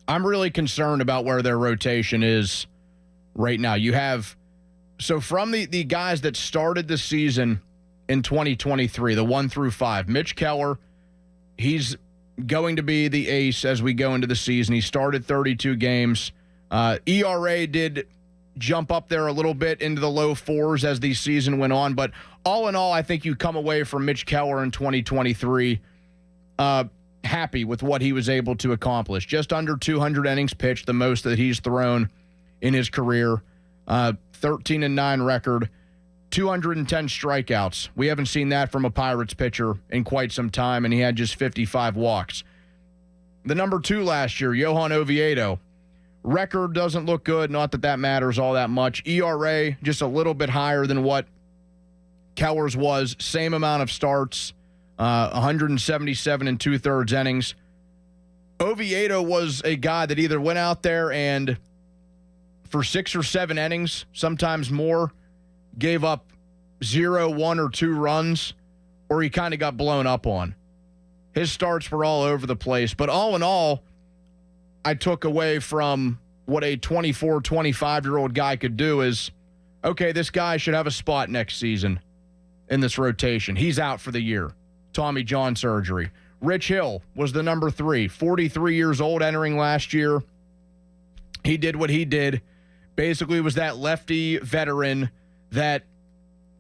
I'm really concerned about where their rotation is right now. You have, so from the guys that started the season in 2023, the 1 through 5, Mitch Keller, he's going to be the ace as we go into the season. He started 32 games. ERA did jump up there a little bit into the low 4s as the season went on. But all in all, I think you come away from Mitch Keller in 2023 happy with what he was able to accomplish. Just under 200 innings pitched, the most that he's thrown in his career. 13-9 record, 210 strikeouts. We haven't seen that from a Pirates pitcher in quite some time, and he had just 55 walks. The number 2 last year, Johan Oviedo. Record doesn't look good, not that that matters all that much. ERA just a little bit higher than what Keller's was. Same amount of starts, 177 and 2/3 innings. Oviedo was a guy that either went out there and for 6 or 7 innings, sometimes more, gave up 0, 1, or 2 runs, or he kind of got blown up on. His starts were all over the place. But all in all, I took away from what a 24, 25-year-old guy could do is, okay, this guy should have a spot next season in this rotation. He's out for the year. Tommy John surgery. Rich Hill was the number 3, 43 years old entering last year. He did what he did. Basically was that lefty veteran that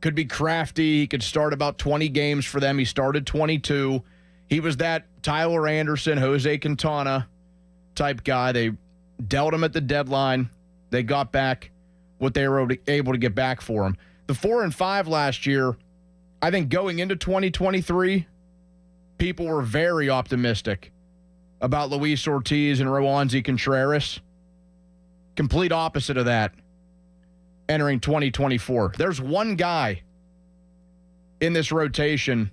could be crafty. He could start about 20 games for them. He started 22. He was that Tyler Anderson, Jose Quintana type guy. They dealt him at the deadline. They got back what they were able to get back for him. The 4 and 5 last year, I think going into 2023, people were very optimistic about Luis Ortiz and Roansy Contreras. Complete opposite of that entering 2024. There's one guy in this rotation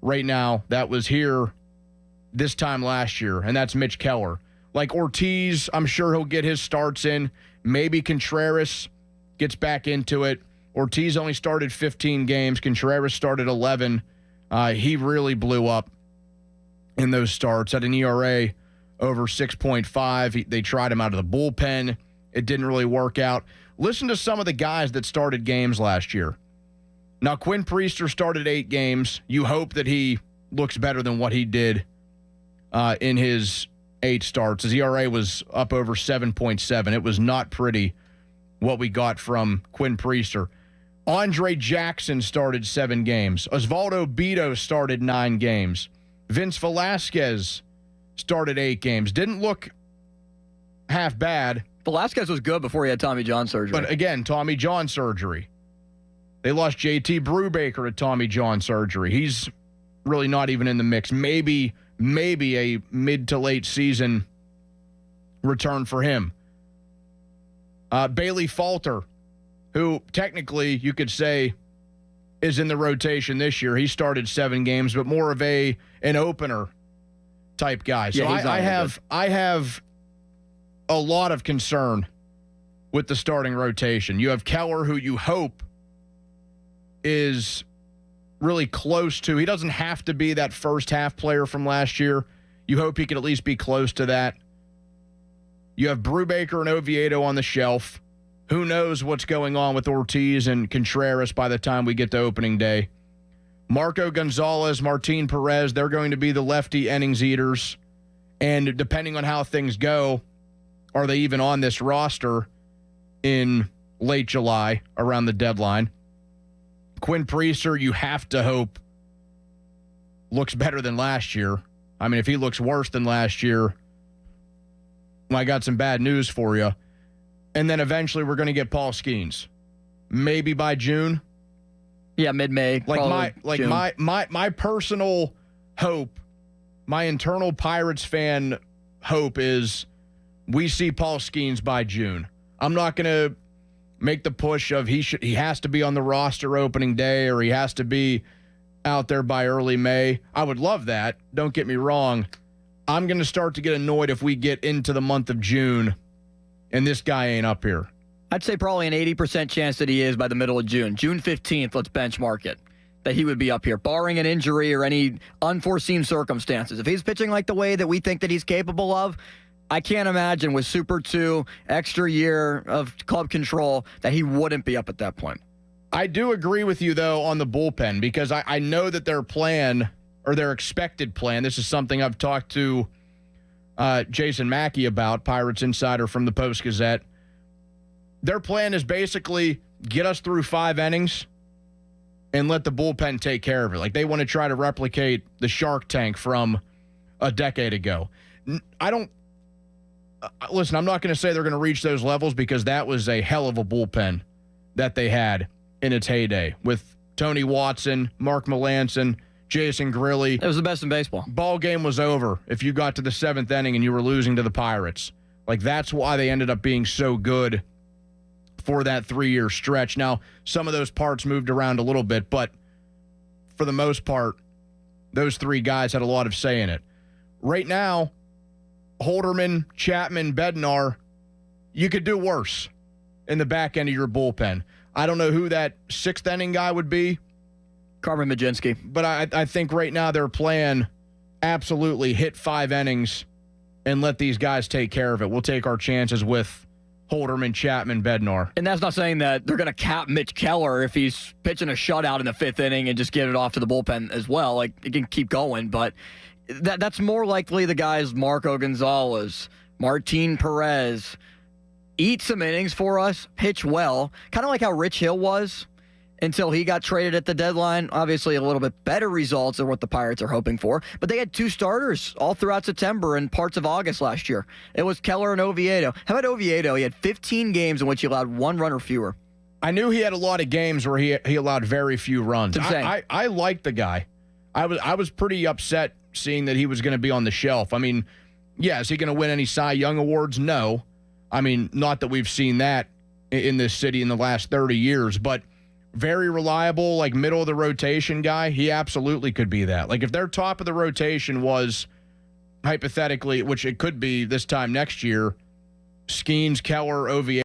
right now that was here this time last year, and that's Mitch Keller. Like Ortiz, I'm sure he'll get his starts in. Maybe Contreras gets back into it. Ortiz only started 15 games. Contreras started 11. He really blew up in those starts. Had an ERA over 6.5. They tried him out of the bullpen. It didn't really work out. Listen to some of the guys that started games last year. Now, Quinn Priester started 8 games. You hope that he looks better than what he did in his 8 starts. His ERA was up over 7.7. It was not pretty what we got from Quinn Priester. Andre Jackson started 7 games. Osvaldo Bido started 9 games. Vince Velasquez started 8 games. Didn't look half bad. Velasquez was good before he had Tommy John surgery. But again, Tommy John surgery. They lost JT Brubaker to Tommy John surgery. He's really not even in the mix. Maybe a mid to late season return for him. Bailey Falter, who technically you could say is in the rotation this year. He started 7 games, but more of an opener type guy. So yeah, I have a lot of concern with the starting rotation. You have Keller, who you hope is really close to. He doesn't have to be that first half player from last year. You hope he could at least be close to that. You have Brubaker and Oviedo on the shelf. Who knows what's going on with Ortiz and Contreras by the time we get to opening day. Marco Gonzalez, Martin Perez, they're going to be the lefty innings eaters. And depending on how things go, are they even on this roster in late July around the deadline? Quinn Priester, you have to hope, looks better than last year. I mean, if he looks worse than last year, well, I got some bad news for you. And then eventually we're going to get Paul Skeens. Maybe by June. Yeah, mid-May. My personal hope, my internal Pirates fan hope is we see Paul Skeens by June. I'm not going to make the push of he has to be on the roster opening day or he has to be out there by early May. I would love that. Don't get me wrong. I'm going to start to get annoyed if we get into the month of June and this guy ain't up here. I'd say probably an 80% chance that he is by the middle of June. June 15th, let's benchmark it, that he would be up here, barring an injury or any unforeseen circumstances. If he's pitching like the way that we think that he's capable of, I can't imagine with Super 2, extra year of club control, that he wouldn't be up at that point. I do agree with you, though, on the bullpen, because I know that their plan, or their expected plan, this is something I've talked to Jason Mackey about, Pirates insider from the Post-Gazette. Their plan is basically get us through 5 innings and let the bullpen take care of it. Like, they want to try to replicate the Shark Tank from a decade ago. Listen, I'm not going to say they're going to reach those levels, because that was a hell of a bullpen that they had in its heyday with Tony Watson, Mark Melancon, Jason Grilli. It was the best in baseball. Ball game was over if you got to the 7th inning and you were losing to the Pirates. Like, that's why they ended up being so good for that 3-year stretch. Now, some of those parts moved around a little bit, but for the most part, those 3 guys had a lot of say in it. Right now, Holderman, Chapman, Bednar, you could do worse in the back end of your bullpen. I don't know who that 6th inning guy would be. Carmen Majinski. But I think right now their plan, absolutely hit 5 innings and let these guys take care of it. We'll take our chances with Holderman, Chapman, Bednar. And that's not saying that they're going to cap Mitch Keller if he's pitching a shutout in the 5th inning and just get it off to the bullpen as well. Like, it can keep going, but that's more likely the guys Marco Gonzalez, Martin Perez, eat some innings for us, pitch well, kind of like how Rich Hill was until he got traded at the deadline. Obviously, a little bit better results than what the Pirates are hoping for, but they had 2 starters all throughout September and parts of August last year. It was Keller and Oviedo. How about Oviedo? He had 15 games in which he allowed 1 run or fewer. I knew he had a lot of games where he allowed very few runs. I liked the guy. I was pretty upset seeing that he was going to be on the shelf. I mean, yeah, is he going to win any Cy Young awards? No. I mean, not that we've seen that in this city in the last 30 years, but very reliable, like middle of the rotation guy. He absolutely could be that. Like, if their top of the rotation was, hypothetically, which it could be this time next year, Skeens, Keller, Oviedo,